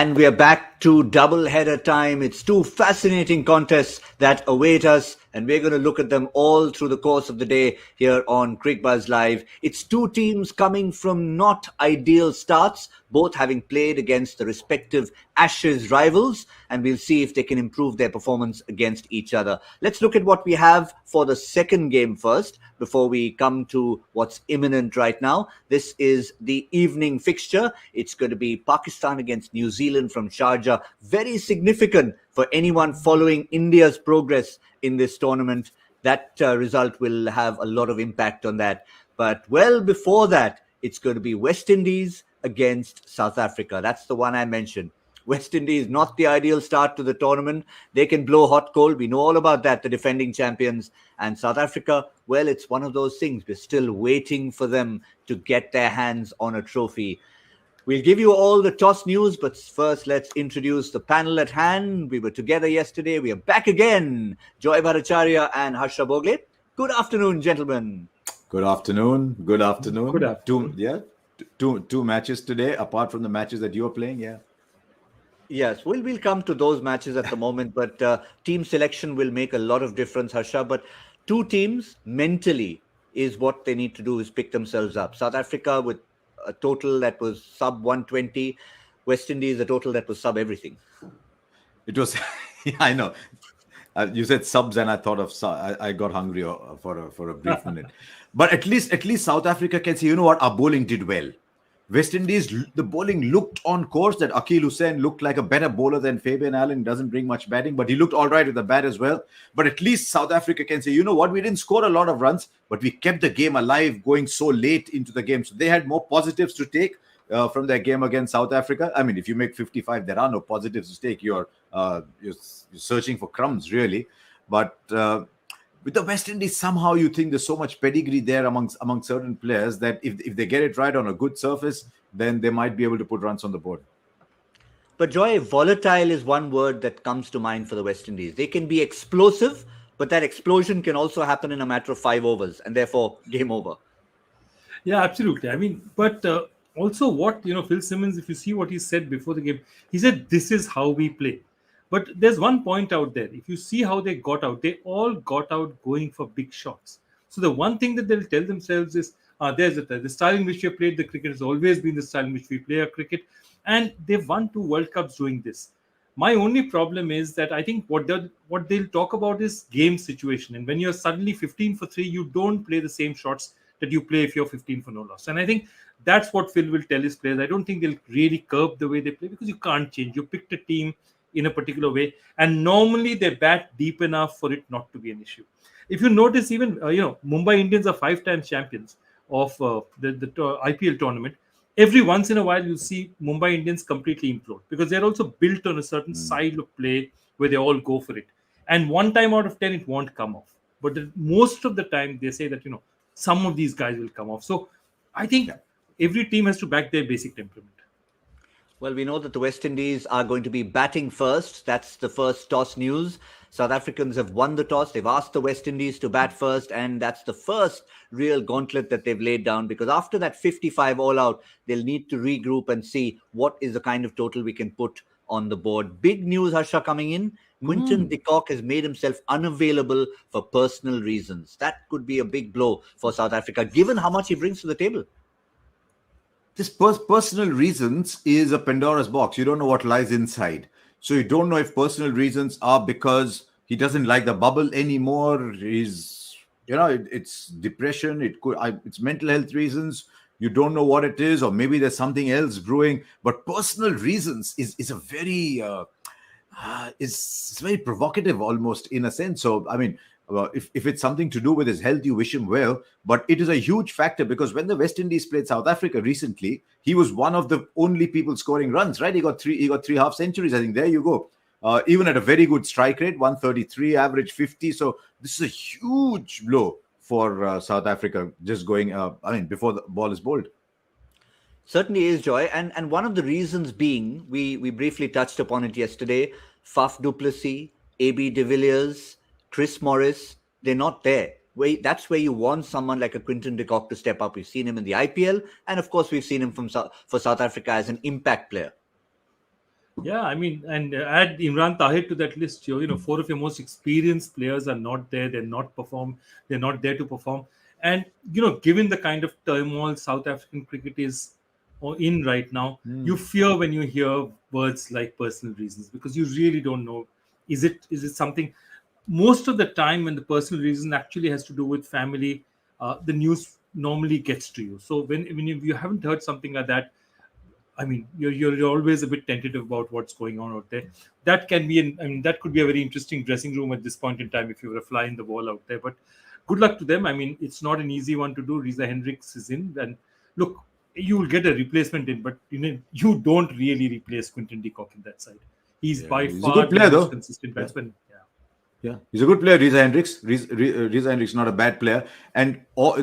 And we are back to double-header time. It's two fascinating contests that await us, and we're going to look at them all through the course of the day here on Cricbuzz Live. It's two teams coming from not ideal starts, both having played against the respective Ashes rivals, and we'll see if they can improve their performance against each other. Let's look at what we have for the second game first, before we come to what's imminent right now. This is the evening fixture. It's going to be Pakistan against New Zealand from Sharjah. Very significant for anyone following India's progress in this tournament. That result will have a lot of impact on that. But well before that, it's going to be West Indies against South Africa. That's the one I mentioned. West Indies, not the ideal start to the tournament. They can blow hot cold. We know all about that, the defending champions. And South Africa, well, it's one of those things. We're still waiting for them to get their hands on a trophy. We'll give you all the toss news, but first let's introduce the panel at hand. We were together yesterday. We are back again. Joy Bhattacharya and Harsha Bhogle. Good afternoon, gentlemen. Good afternoon. Good afternoon. Good afternoon. Two matches today, apart from the matches that you're playing, yeah. Yes, we'll come to those matches at the moment, but team selection will make a lot of difference, Harsha. But two teams mentally is what they need to do, is pick themselves up. South Africa with a total that was sub 120, West Indies a total that was sub everything. It was, yeah, I know. You said subs, and I thought of I got hungry for a brief minute. But at least South Africa can say, you know what, our bowling did well. West Indies, the bowling looked on course. That Akil Hussain looked like a better bowler than Fabian Allen. Doesn't bring much batting, but he looked all right with the bat as well. But at least South Africa can say, you know what, we didn't score a lot of runs, but we kept the game alive going so late into the game. So they had more positives to take from their game against South Africa. I mean, if you make 55, there are no positives to take. You're searching for crumbs, really. But with the West Indies, somehow you think there's so much pedigree there among certain players that if they get it right on a good surface, then they might be able to put runs on the board. But Joy, volatile is one word that comes to mind for the West Indies. They can be explosive, but that explosion can also happen in a matter of 5 overs, and therefore game over. Yeah, absolutely. I mean, but also what, Phil Simmons, if you see what he said before the game, he said, this is how we play. But there's one point out there. If you see how they got out, they all got out going for big shots. So the one thing that they'll tell themselves is, there's the style in which we have played the cricket has always been the style in which we play our cricket. And they've won 2 World Cups doing this. My only problem is that I think what they'll talk about is game situation. And when you're suddenly 15 for 3, you don't play the same shots that you play if you're 15 for no loss. And I think that's what Phil will tell his players. I don't think they'll really curb the way they play, because you can't change. You picked a team in a particular way, and normally they bat deep enough for it not to be an issue. If you notice, even Mumbai Indians are 5-time champions of the IPL tournament. Every once in a while you see Mumbai Indians completely implode, because they're also built on a certain style of play where they all go for it, and 1 time out of 10 it won't come off. But most of the time they say that some of these guys will come off. So I think every team has to back their basic temperament. Well, we know that the West Indies are going to be batting first. That's the first toss news. South Africans have won the toss. They've asked the West Indies to bat first, and that's the first real gauntlet that they've laid down, because after that 55 all out, they'll need to regroup and see what is the kind of total we can put on the board. Big news, Harsha, coming in. Quinton de Kock has made himself unavailable for personal reasons. That could be a big blow for South Africa, given how much he brings to the table. This personal reasons is a Pandora's box. You don't know what lies inside. So you don't know if personal reasons are because he doesn't like the bubble anymore. It's depression. It's mental health reasons. You don't know what it is, or maybe there's something else brewing. But personal reasons is a very it's very provocative almost, in a sense. So I mean, if it's something to do with his health, you wish him well. But it is a huge factor, because when the West Indies played South Africa recently, he was one of the only people scoring runs, right? He got 3 half centuries. I think there you go. Even at a very good strike rate, 133, average 50. So this is a huge blow for South Africa, just going, before the ball is bowled. Certainly is, Joy. And one of the reasons being, we briefly touched upon it yesterday, Faf du Plessis, AB de Villiers, Chris Morris, they're not there. That's where you want someone like a Quinton de Kock to step up. We've seen him in the IPL, and of course we've seen him for South Africa as an impact player. Yeah, I mean, and add Imran Tahir to that list. Four of your most experienced players are not there. They're not perform. They're not there to perform. And given the kind of turmoil South African cricket is in right now, you fear when you hear words like personal reasons, because you really don't know. Is it something? Most of the time, when the personal reason actually has to do with family, the news normally gets to you. So when you haven't heard something like that, I mean, you're always a bit tentative about what's going on out there. That can be, I mean, that could be a very interesting dressing room at this point in time if you were a fly in the wall out there. But good luck to them. I mean, it's not an easy one to do. Reza Hendricks is in, and look, you will get a replacement in, but you don't really replace Quinton de Kock in that side. He's by He's a far good player, the most though. consistent batsman. Yeah. Yeah, he's a good player, Reza Hendricks. Reza Hendricks not a bad player. And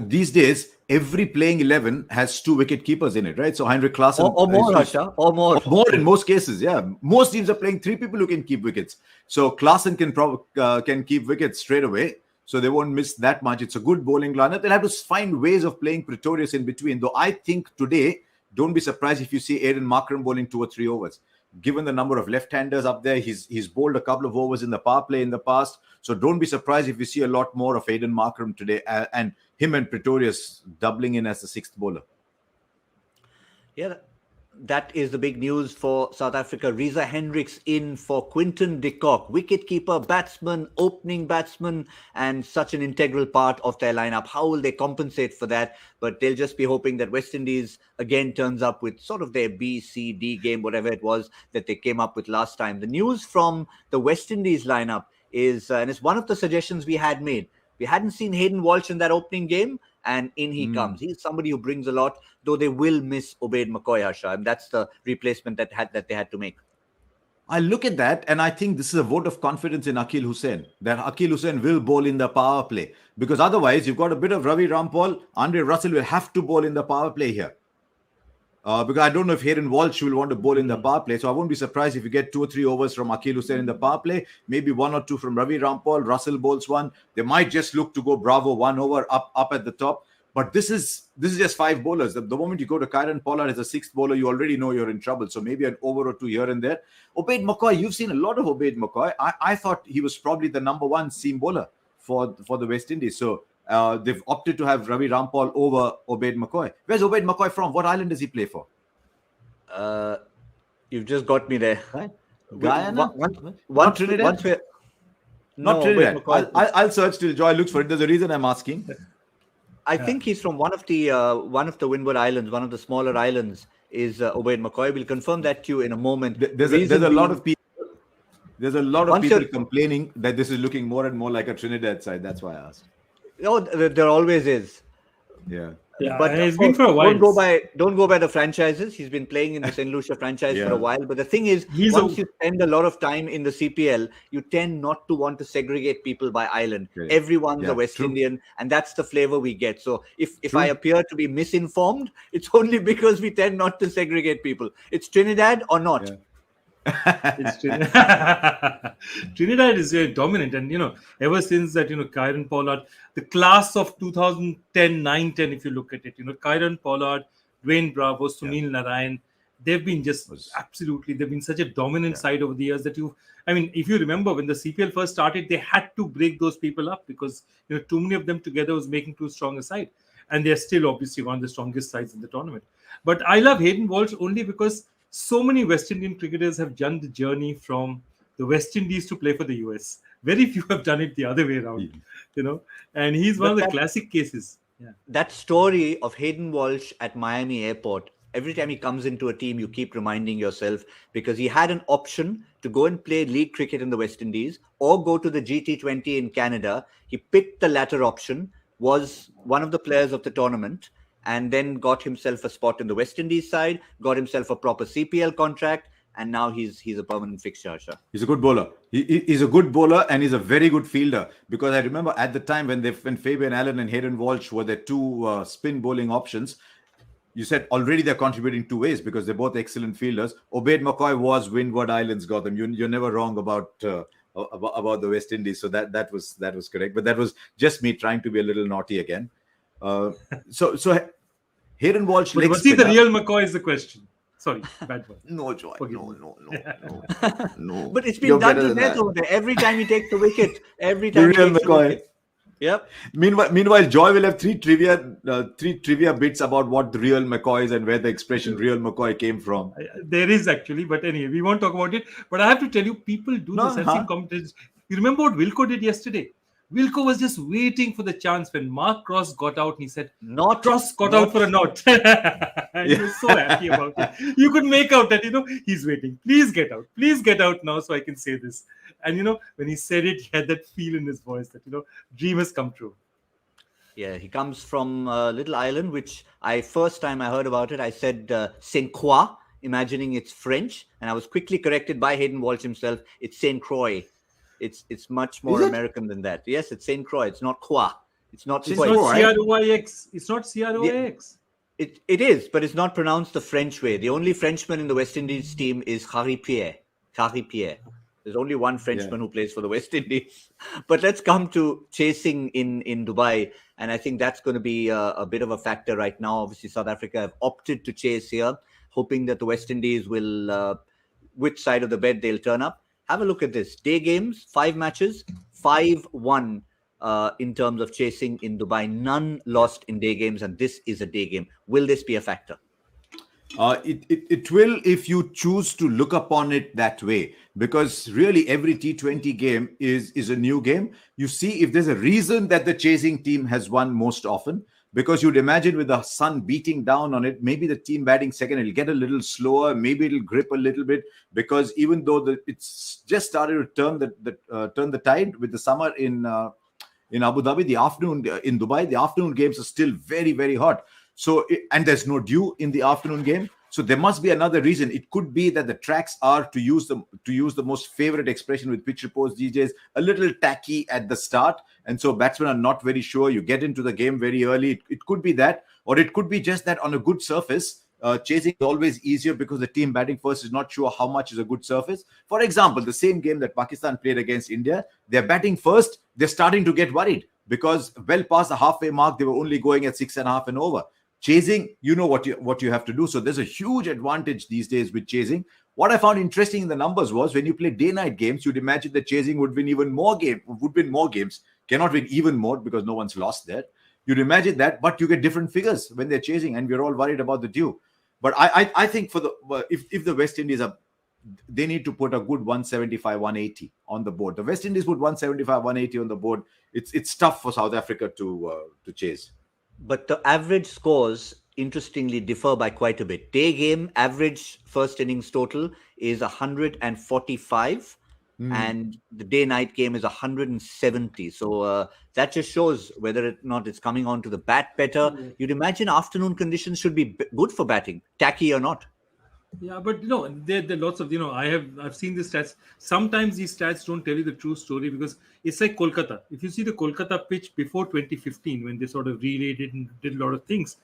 these days, every playing 11 has 2 wicket keepers in it, right? So Heinrich Klaasen Or more, Harsha, or more. Or more in most cases, yeah. Most teams are playing 3 people who can keep wickets. So Klaasen can keep wickets straight away. So they won't miss that much. It's a good bowling lineup. They'll have to find ways of playing Pretorius in between. Though I think today, don't be surprised if you see Aiden Markram bowling 2 or 3 overs. Given the number of left-handers up there, he's bowled a couple of overs in the power play in the past. So don't be surprised if you see a lot more of Aiden Markram today, and him and Pretorius doubling in as the 6th bowler. Yeah, that is the big news for South Africa. Reza Hendricks in for Quinton de Kock, wicketkeeper, batsman, opening batsman, and such an integral part of their lineup. How will they compensate for that? But they'll just be hoping that West Indies again turns up with sort of their B, C, D game, whatever it was that they came up with last time. The news from the West Indies lineup is, and it's one of the suggestions we had made. We hadn't seen Hayden Walsh in that opening game, and in he comes. He's somebody who brings a lot, though they will miss Ubaid McCoy, Harsha, and that's the replacement that they had to make. I look at that and I think this is a vote of confidence in Akhil Hussain, that Akhil Hussain will bowl in the power play, because otherwise you've got a bit of Ravi Rampal. Andre Russell will have to bowl in the power play here. Because I don't know if Hayden Walsh will want to bowl in the power play. So I won't be surprised if you get 2 or 3 overs from Akhil Hussain in the power play, maybe 1 or 2 from Ravi Rampal. Russell bowls 1. They might just look to go Bravo 1 over up at the top. But this is just 5 bowlers. The moment you go to Kieron Pollard as a 6th bowler, you already know you're in trouble. So maybe an over or 2 here and there. Ubaid McCoy, you've seen a lot of Ubaid McCoy. I thought he was probably the number 1 seam bowler for the West Indies. So they've opted to have Ravi Rampal over Ubaid McCoy. Where's Ubaid McCoy from? What island does he play for? You've just got me there. Right? Guyana? Not Trinidad? Not Trinidad. I'll search till Joy looks for it. There's a reason I'm asking. I think he's from one of the Windward Islands, one of the smaller islands. Is Ubaid McCoy? We'll confirm that to you in a moment. There's a lot of people. There's a lot of people complaining that this is looking more and more like a Trinidad side. That's why I asked. Oh, there always is. Yeah. Yeah, but it's been for a while. Don't go by the franchises. He's been playing in the St. Lucia franchise for a while. But the thing is, once you spend a lot of time in the CPL, you tend not to want to segregate people by island. Okay. Everyone's a West Indian, and that's the flavor we get. So if I appear to be misinformed, it's only because we tend not to segregate people. It's Trinidad or not. Yeah. It's Trinidad. Trinidad is very dominant, and ever since that, Kieron Pollard, the class of 2010, 9-10, if you look at it, Kieron Pollard, Dwayne Bravo, Sunil Narayan, they've been they've been such a dominant side over the years that if you remember when the CPL first started, they had to break those people up because too many of them together was making too strong a side, and they're still obviously one of the strongest sides in the tournament. But I love Hayden Walsh only because so many West Indian cricketers have done the journey from the West Indies to play for the US. Very few have done it the other way around, and he's one of the classic cases. Yeah. That story of Hayden Walsh at Miami Airport, every time he comes into a team, you keep reminding yourself, because he had an option to go and play league cricket in the West Indies or go to the GT20 in Canada. He picked the latter option, was one of the players of the tournament, and then got himself a spot in the West Indies side, got himself a proper CPL contract, and now he's a permanent fixture. He's a good bowler. He's a good bowler, and he's a very good fielder. Because I remember at the time when Fabian Allen and Hayden Walsh were their 2 spin bowling options, you said already they're contributing 2 ways because they're both excellent fielders. Ubaid McCoy was Windward Islands, Gautam. You're never wrong about the West Indies, so that was correct. But that was just me trying to be a little naughty again. So Hayden Walsh. Was he the real McCoy is the question? Sorry, bad word. No, Joy. Forgive No, me. no, no, no, no. But it's been You're done better to than death that. over there. Every time he takes the wicket. Every The time he real takes the McCoy. wicket. Yep. Meanwhile, Joy will have three trivia bits about what the real McCoy is and where the expression "real McCoy" came from. There is actually, but anyway, we won't talk about it. But I have to tell you, people do No, this. I've seen commentators. You remember what Wilco did yesterday? Wilco was just waiting for the chance when Mark Cross got out and he said, Not Cross got out for a not. And he was so happy about it. You could make out that, he's waiting. Please get out. Please get out now so I can say this. And, when he said it, he had that feel in his voice that, dream has come true. Yeah, he comes from a little island, which first time I heard about it, I said Saint Croix, imagining it's French. And I was quickly corrected by Hayden Walsh himself. It's Saint Croix. It's much more American than that. Yes, it's Saint Croix. It's not Croix. It's not C-R-O-I-X. It's not C-R-O-I-X. It is, but it's not pronounced the French way. The only Frenchman in the West Indies team is Harry Pierre. There's only one Frenchman who plays for the West Indies. But let's come to chasing in Dubai. And I think that's going to be a bit of a factor right now. Obviously, South Africa have opted to chase here, hoping that the West Indies will, which side of the bed they'll turn up. Have a look at this. Day games, 5 matches, 5-1 in terms of chasing in Dubai. None lost in day games, and this is a day game. Will this be a factor? It will if you choose to look upon it that way, because really every T20 game is a new game. You see if there's a reason that the chasing team has won most often, because you'd imagine with the sun beating down on it, maybe the team batting second, it'll get a little slower, maybe it'll grip a little bit, because even though it's just started to turn the tide with the summer in Abu Dhabi, the afternoon in Dubai, the afternoon games are still very, very hot. So, and there's no dew in the afternoon game. So there must be another reason. It could be that the tracks are, to use the most favorite expression with pitch reports these days, a little tacky at the start. And so batsmen are not very sure. You get into the game very early. It could be that, or it could be just that on a good surface, chasing is always easier because the team batting first is not sure how much is a good surface. For example, the same game that Pakistan played against India, they're batting first. They're starting to get worried because well past the halfway mark, they were only going at 6.5 and over. Chasing, you know what you have to do. So there's a huge advantage these days with chasing. What I found interesting in the numbers was when you play day-night games, you'd imagine that chasing would win more games. Cannot win even more because no one's lost there. You'd imagine that, but you get different figures when they're chasing, and we're all worried about the dew. But I think if the West Indies they need to put a good 175, 180 on the board. The West Indies put 175, 180 on the board. It's tough for South Africa to chase. But the average scores, interestingly, differ by quite a bit. Day game average first innings total is 145, and the day-night game is 170. So that just shows whether or not it's coming on to the bat better. You'd imagine afternoon conditions should be good for batting, tacky or not. Yeah, but there are lots of I've seen the stats. Sometimes these stats don't tell you the true story because it's like Kolkata. If you see the Kolkata pitch before 2015, when they sort of relayed it and did a lot of things,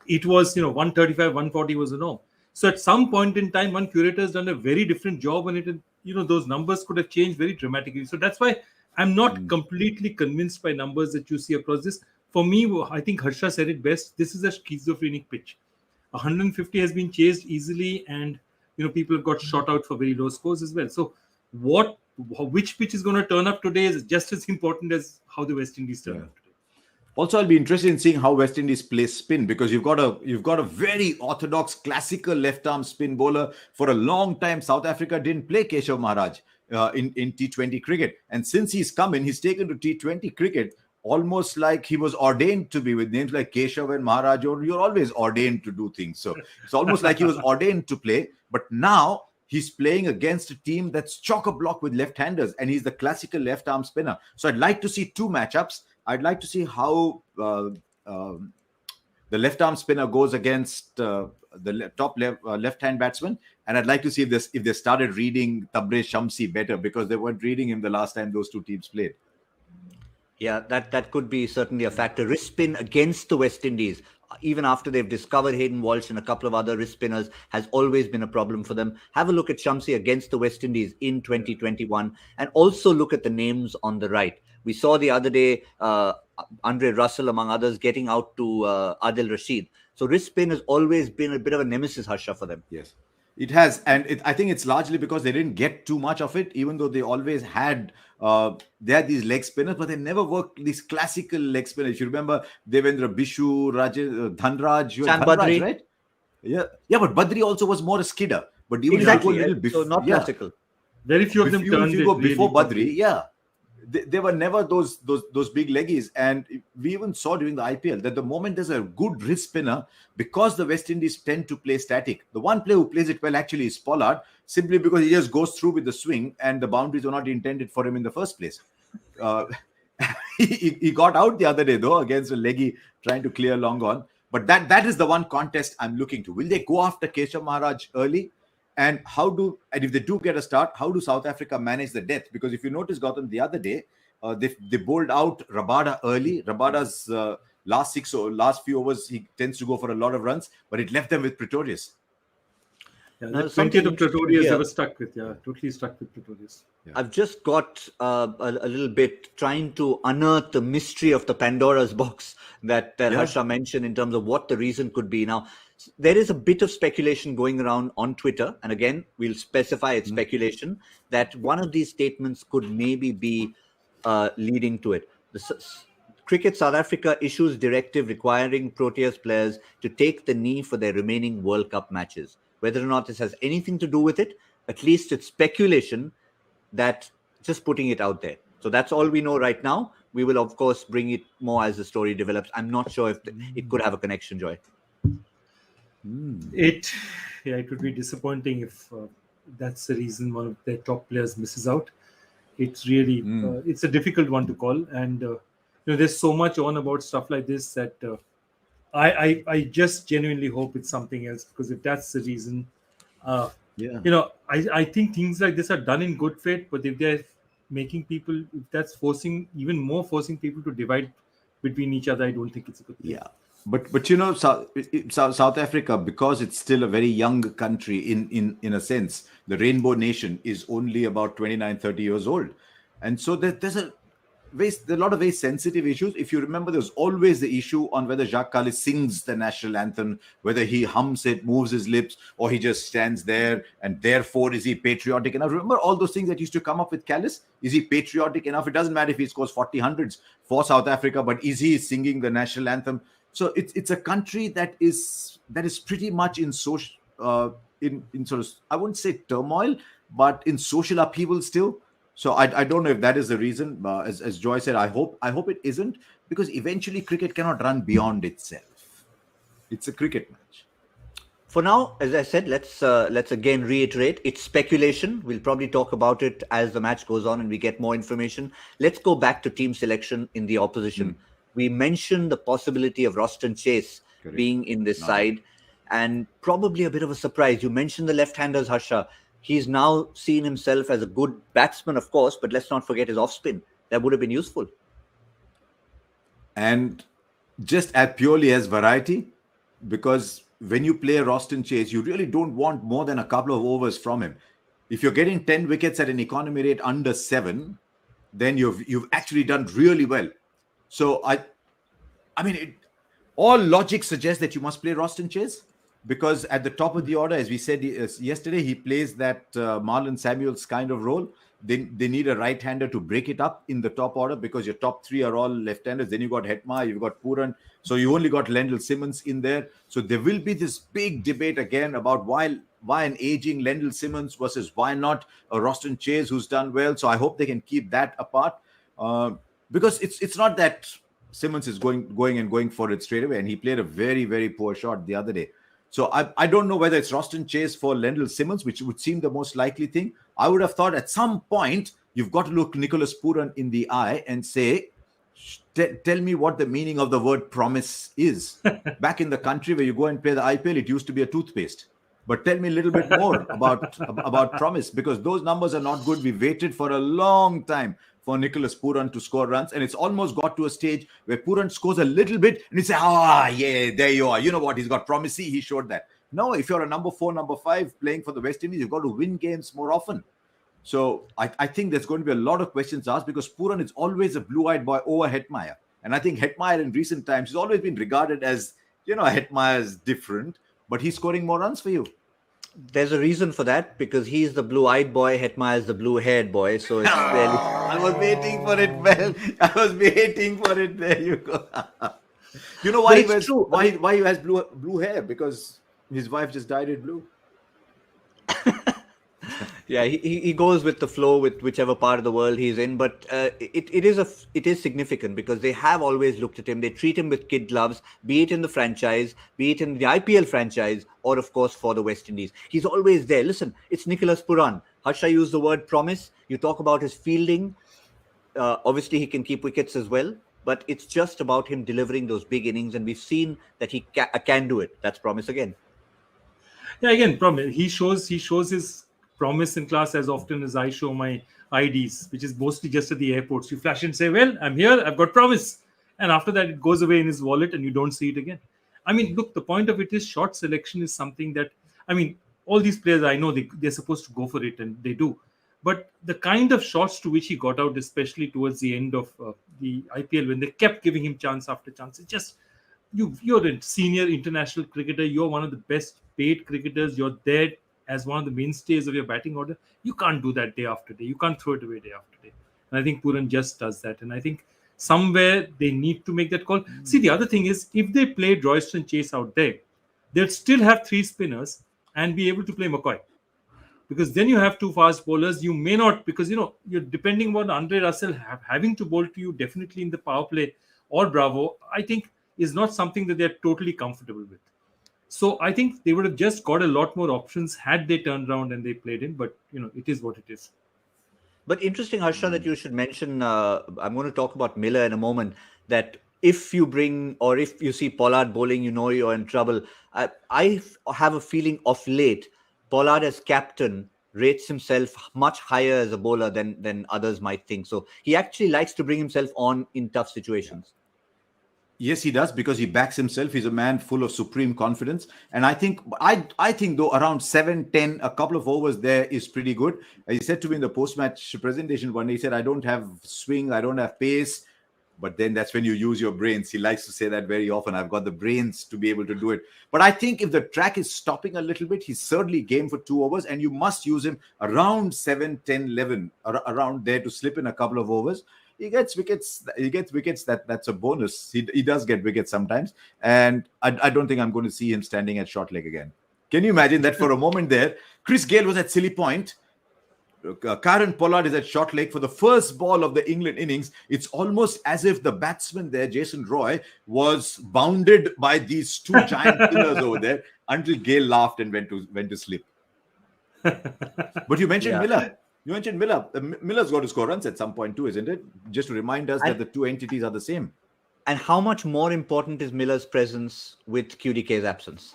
it was 135, 140 was the norm. So at some point in time, one curator has done a very different job on it, and those numbers could have changed very dramatically. So that's why I'm not completely convinced by numbers that you see across this. For me, I think Harsha said it best. This is a schizophrenic pitch. 150 has been chased easily, and people have got shot out for very low scores as well. So which pitch is going to turn up today is just as important as how the West Indies turn up today. Also, I'll be interested in seeing how West Indies play spin, because you've got a very orthodox classical left arm spin bowler. For a long time, South Africa didn't play Keshav Maharaj in T20 cricket, and since he's come in, he's taken to T20 cricket almost like he was ordained to be, with names like Keshav and Maharaj, or you're always ordained to do things. So it's almost like he was ordained to play. But now he's playing against a team that's chock-a-block with left-handers, and he's the classical left-arm spinner. So I'd like to see 2 matchups. I'd like to see how the left-arm spinner goes against the top left-hand batsman, and I'd like to see if they started reading Tabrez Shamsi better, because they weren't reading him the last time those two teams played. Yeah, that could be certainly a factor. Wrist spin against the West Indies, even after they've discovered Hayden Walsh and a couple of other wrist spinners, has always been a problem for them. Have a look at Shamsi against the West Indies in 2021, and also look at the names on the right. We saw the other day Andre Russell, among others, getting out to Adil Rashid. So wrist spin has always been a bit of a nemesis, Harsha, for them. Yes. It has, and I think it's largely because they didn't get too much of it, even though they always had. They had these leg spinners, but they never worked these classical leg spinners. You remember Devendra Bishu, Dhanraj. You had Sam Dhanraj, Badri. right? Yeah, but Badri also was more a skidder. But even Exactly. if you go a little So not yeah, classical. Very few of them even turned if you it go really before quickly. Badri, yeah, they were never those big leggies. And we even saw during the IPL that the moment there's a good wrist spinner, because the West Indies tend to play static, the one player who plays it well actually is Pollard, simply because he just goes through with the swing and the boundaries were not intended for him in the first place. Uh, he got out the other day though against a leggy trying to clear long on. But that is the one contest I'm looking to. Will they go after Keshav Maharaj early? And if they do get a start, how do South Africa manage the death? Because if you notice, Gautam, the other day, they bowled out Rabada early. Rabada's last few overs, he tends to go for a lot of runs, but it left them with Pretorius. Yeah, Now, that something 20th of interesting Pretorius here. I was stuck with. Yeah, totally stuck with Pretorius. I've just got a little bit trying to unearth the mystery of the Pandora's box that Yeah. Harsha mentioned in terms of what the reason could be. Now, there is a bit of speculation going around on Twitter, and again, we'll specify it's speculation, that one of these statements could maybe be leading to it. Cricket South Africa issues directive requiring Proteas players to take the knee for their remaining World Cup matches. Whether or not this has anything to do with it, at least it's speculation that just putting it out there. So that's all we know right now. We will, of course, bring it more as the story develops. I'm not sure if it could have a connection, Joy. It would be disappointing if that's the reason one of their top players misses out. It's really it's a difficult one to call, and there's so much on about stuff like this that I just genuinely hope it's something else, because if that's the reason, I think things like this are done in good faith, but if they're making people, if that's forcing people to divide between each other, I don't think it's a good thing. Yeah. But South Africa, because it's still a very young country in a sense, the Rainbow Nation is only about 29, 30 years old. And so there's a lot of very sensitive issues. If you remember, there's always the issue on whether Jacques Kallis sings the national anthem, whether he hums it, moves his lips, or he just stands there, and therefore is he patriotic enough? Remember all those things that used to come up with Kallis? Is he patriotic enough? It doesn't matter if he scores 40 hundreds for South Africa, but is he singing the national anthem? So it's a country that is pretty much in social in sort of, I wouldn't say turmoil, but in social upheaval still. So I don't know if that is the reason. As Joy said, I hope it isn't, because eventually cricket cannot run beyond itself. It's a cricket match. For now, as I said, let's again reiterate, it's speculation. We'll probably talk about it as the match goes on and we get more information. Let's go back to team selection in the opposition. We mentioned the possibility of Roston Chase being in this side, and probably a bit of a surprise. You mentioned the left-handers, Harsha. He's now seen himself as a good batsman, of course, but let's not forget his off-spin. That would have been useful. And just purely as variety, because when you play Roston Chase, you really don't want more than a couple of overs from him. If you're getting 10 wickets at an economy rate under 7, then you've actually done really well. So all logic suggests that you must play Roston Chase, because at the top of the order, as we said yesterday, he plays that Marlon Samuels kind of role. They need a right-hander to break it up in the top order, because your top 3 are all left-handers. Then you've got Hetma, you've got Pooran. So you only got Lendl Simmons in there. So there will be this big debate again about why an aging Lendl Simmons versus why not a Roston Chase who's done well. So I hope they can keep that apart. Because it's not that Simmons is going for it straight away, and he played a very, very poor shot the other day. So I don't know whether it's Roston Chase for Lendl Simmons, which would seem the most likely thing. I would have thought at some point you've got to look Nicholas Pooran in the eye and say, tell me what the meaning of the word promise is. Back in the country where you go and play the IPL, it used to be a toothpaste. But tell me a little bit more about promise, because those numbers are not good. We waited for a long time for Nicholas Pooran to score runs, and it's almost got to a stage where Pooran scores a little bit and you say, yeah, there you are. You know what? He's got promise. He showed that. No, if you're a number 4, number 5 playing for the West Indies, you've got to win games more often. So I think there's going to be a lot of questions asked, because Pooran is always a blue-eyed boy over Hetmeyer. And I think Hetmeyer in recent times has always been regarded as, Hetmeyer is different, but he's scoring more runs for you. There's a reason for that because he's the blue-eyed boy, Hetma is the blue-haired boy. So it's fairly. I was waiting for it, Well. I was waiting for it. There you go. You know But why he it's wears true. why he has blue hair? Because his wife just dyed it blue. Yeah, he goes with the flow with whichever part of the world he's in. But it is significant because they have always looked at him. They treat him with kid gloves, be it in the franchise, be it in the IPL franchise, or of course for the West Indies. He's always there. Listen, it's Nicholas Puran. Harsha used the word promise. You talk about his fielding. Obviously, he can keep wickets as well. But it's just about him delivering those big innings, and we've seen that he can do it. That's promise again. Yeah, again, promise. He shows his promise in class as often as I show my IDs, which is mostly just at the airports. You flash and say, "Well, I'm here. I've got promise," and after that, it goes away in his wallet, and you don't see it again. I mean, look, the point of it is shot selection is something that, I mean, all these players I know they're supposed to go for it, and they do. But the kind of shots to which he got out, especially towards the end of the IPL, when they kept giving him chance after chance, it just you're a senior international cricketer. You're one of the best paid cricketers. You're there as one of the mainstays of your batting order. You can't do that day after day. You can't throw it away day after day. And I think Puran just does that. And I think somewhere they need to make that call. See, the other thing is if they played Royston Chase out there, they'd still have three spinners and be able to play McCoy. Because then you have two fast bowlers. You may not, because you're depending on Andre Russell having to bowl to you definitely in the power play or Bravo. I think is not something that they're totally comfortable with. So I think they would have just got a lot more options had they turned around and they played him. But it is what it is. But interesting, Harsha, that you should mention. I'm going to talk about Miller in a moment. That if you bring or if you see Pollard bowling, you're in trouble. I have a feeling of late, Pollard as captain rates himself much higher as a bowler than others might think. So he actually likes to bring himself on in tough situations. Yes, he does because he backs himself. He's a man full of supreme confidence. And I think though around 7-10, a couple of overs there is pretty good. He said to me in the post-match presentation one day, he said, I don't have swing, I don't have pace. But then that's when you use your brains. He likes to say that very often. I've got the brains to be able to do it. But I think if the track is stopping a little bit, he's certainly game for 2 overs. And you must use him around 7, 10, 11, around there to slip in a couple of overs. He gets wickets. That's a bonus. He does get wickets sometimes. And I don't think I'm going to see him standing at short leg again. Can you imagine that for a moment there? Chris Gayle was at silly point. Karen Pollard is at short leg for the first ball of the England innings. It's almost as if the batsman there, Jason Roy, was bounded by these two giant killers over there until Gayle laughed and went to sleep. But you mentioned Miller. Miller's got to score runs at some point too, isn't it? Just to remind us that the two entities are the same. And how much more important is Miller's presence with QDK's absence?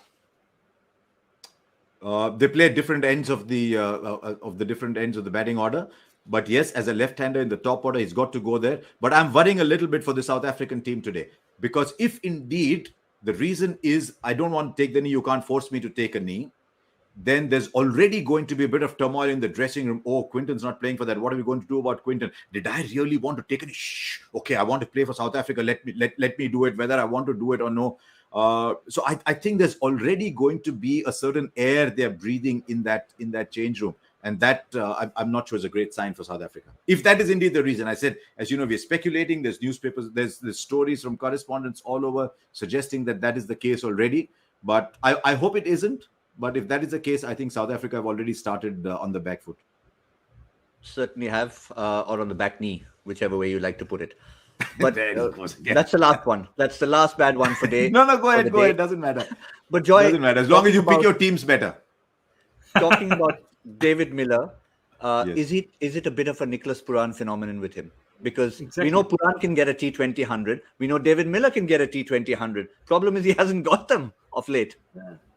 They play at different ends of the different ends of the batting order. But yes, as a left-hander in the top order, he's got to go there. But I'm worrying a little bit for the South African team today. Because if indeed the reason is I don't want to take the knee, you can't force me to take a knee, then there's already going to be a bit of turmoil in the dressing room. Oh, Quinton's not playing for that. What are we going to do about Quinton? Did I really want to take a knee? Shh. Okay, I want to play for South Africa. Let me do it, whether I want to do it or no. So I think there's already going to be a certain air they're breathing in that change room. And that I'm not sure is a great sign for South Africa. If that is indeed the reason. I said, as you know, we're speculating. There's newspapers, there's stories from correspondents all over suggesting that is the case already. But I hope it isn't. But if that is the case, I think South Africa have already started on the back foot. Certainly have, or on the back knee, whichever way you like to put it. But that's the last one. That's the last bad one for day. No, go ahead. Doesn't matter. But Joy, doesn't matter as long as you pick your teams better. Talking about David Miller, yes. is it a bit of a Nicholas Puran phenomenon with him? Because we know Puran can get a T20 100. We know David Miller can get a T20 100. Problem is he hasn't got them of late.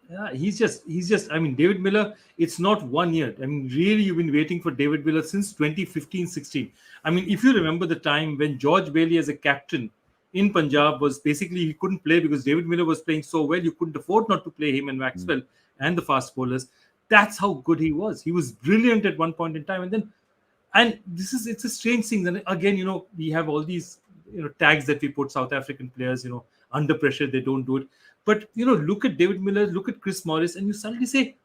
Yeah, he's just. I mean, David Miller. It's not 1 year. I mean, really, you've been waiting for David Miller since 2015-16. I mean, if you remember the time when George Bailey as a captain in Punjab was basically he couldn't play because David Miller was playing so well. You couldn't afford not to play him and Maxwell and the fast bowlers. That's how good he was. He was brilliant at one point in time, and it's a strange thing. And again, we have all these tags that we put South African players. Under pressure they don't do it. But look at David Miller, look at Chris Morris, and you suddenly say,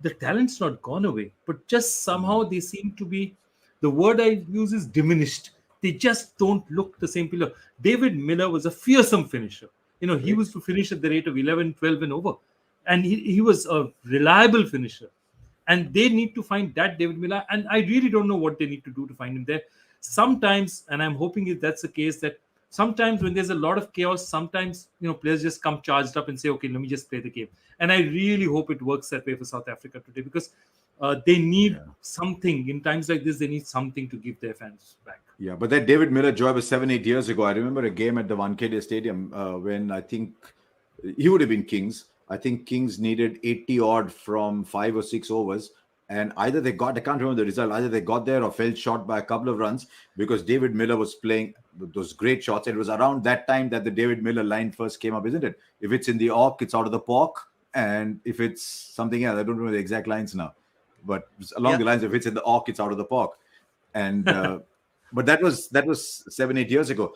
the talent's not gone away, but just somehow they seem to be, the word I use is diminished. They just don't look the same player. David Miller was a fearsome finisher. He used to finish at the rate of 11, 12 and over. And he was a reliable finisher. And they need to find that David Miller. And I really don't know what they need to do to find him there. Sometimes, and I'm hoping if that's the case, that sometimes when there's a lot of chaos, sometimes players just come charged up and say, okay, let me just play the game. And I really hope it works that way for South Africa today, because they need something. In times like this, they need something to give their fans back. Yeah, but that David Miller joy was 7-8 years ago. I remember a game at the Wankhede Stadium when I think he would have been Kings. I think Kings needed 80 odd from 5 or 6 overs. And either they got, I can't remember the result, either they got there or fell short by a couple of runs, because David Miller was playing those great shots. It was around that time that the David Miller line first came up, isn't it? If it's in the orc, it's out of the pork. And if it's something else, I don't know the exact lines now, but along the lines, if it's in the orc, it's out of the pork. And but that was 7-8 years ago.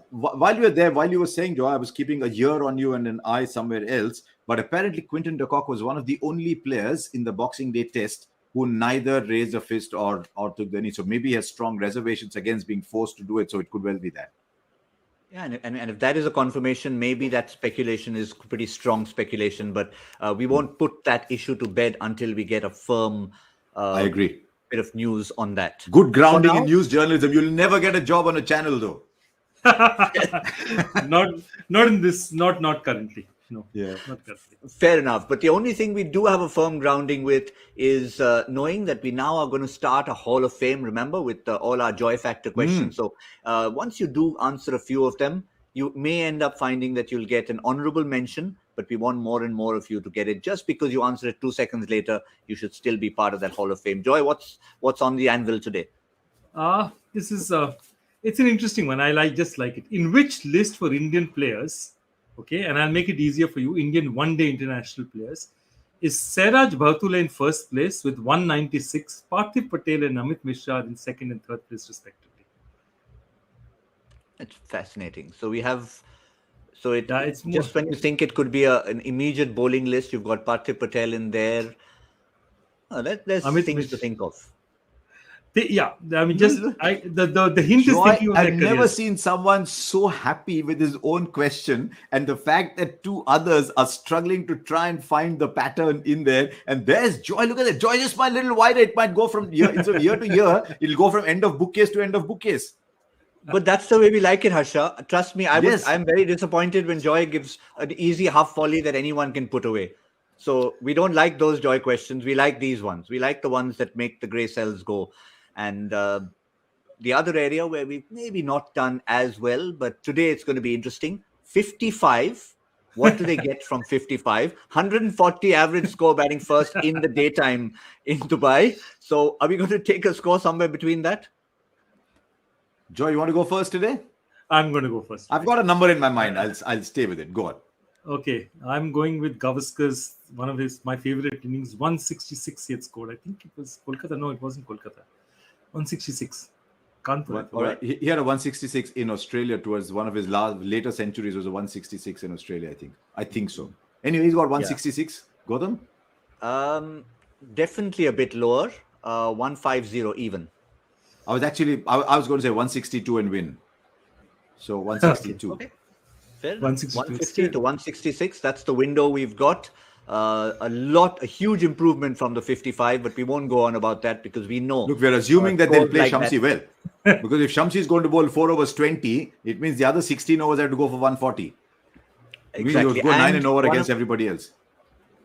While you were there, while you were saying, Joe, I was keeping a ear on you and an eye somewhere else. But apparently, Quinton de Kock was one of the only players in the Boxing Day Test who neither raised a fist or took the knee. So maybe he has strong reservations against being forced to do it. So it could well be that. Yeah, and if that is a confirmation, maybe that speculation is pretty strong speculation. But we won't put that issue to bed until we get a firm. I agree. Bit of news on that. Good grounding in news journalism. You'll never get a job on a channel, though. not in this. Not currently. No. Yeah. Not currently. Fair enough. But the only thing we do have a firm grounding with is knowing that we now are going to start a Hall of Fame, remember, with all our Joy Factor questions. So once you do answer a few of them, you may end up finding that you'll get an honorable mention, but we want more and more of you to get it. Just because you answer it 2 seconds later, you should still be part of that Hall of Fame. Joy, what's on the anvil today? This is it's an interesting one. I just like it. In which list for Indian players, okay, and I'll make it easier for you, Indian one-day international players, is Sairaj Bhattacharjya in first place with 196, Parthiv Patel and Amit Mishra in second and third place respectively. It's fascinating. So we have, it's just more, when you think it could be an immediate bowling list, you've got Parthiv Patel in there. There's things to think of. The hint is Joy, thinking of their I've never careers. seen someone so happy with his own question, and the fact that two others are struggling to try and find the pattern in there. And there's Joy. Look at that. Joy just smile a little wider. It might go from year to year. It'll go from end of bookcase to end of bookcase. But that's the way we like it, Harsha. Trust me, I'm very disappointed when Joy gives an easy half volley that anyone can put away. So we don't like those Joy questions. We like these ones. We like the ones that make the grey cells go. And the other area where we've maybe not done as well, but today it's going to be interesting. 55. What do they get from 55? 140 average score batting first in the daytime in Dubai. So are we going to take a score somewhere between that? Joy, you want to go first today? I'm going to go first. I've got a number in my mind. I'll stay with it. Go on. Okay, I'm going with Gavaskar's, one of my favorite innings, 166 he had scored. I think it was Kolkata. No, it wasn't Kolkata. 166. Kanpur. All right. He had a 166 in Australia towards one of his later centuries. Was a 166 in Australia, I think. I think so. Anyway, he's got 166. Yeah. Gautam? Definitely a bit lower. 150 even. I was going to say 162 and win. So 162. Okay. Fair 150 to 166. That's the window we've got. A huge improvement from the 55, but we won't go on about that because we know. Look, we're assuming that they'll play Shamsi well. Because if Shamsi is going to bowl 4 overs 20, it means the other 16 overs have to go for 140. Exactly. It means you go 9 and over against everybody else.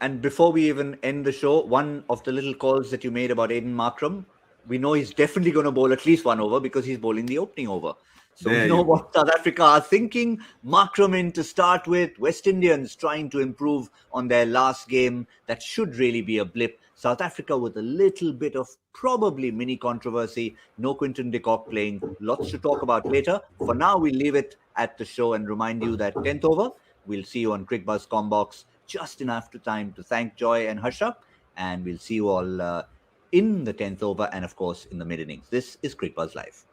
And before we even end the show, one of the little calls that you made about Aiden Markram, we know he's definitely going to bowl at least 1 over because he's bowling the opening over. So we know what South Africa are thinking. Markram in to start with. West Indians trying to improve on their last game. That should really be a blip. South Africa with a little bit of probably mini controversy. No Quinton de Kock playing. Lots to talk about later. For now, we'll leave it at the show and remind you that 10th over, we'll see you on Cricbuzz Combox just in after time to thank Joy and Harsha. And we'll see you all in the 10th over and, of course, in the mid-innings. This is Cricbuzz Live.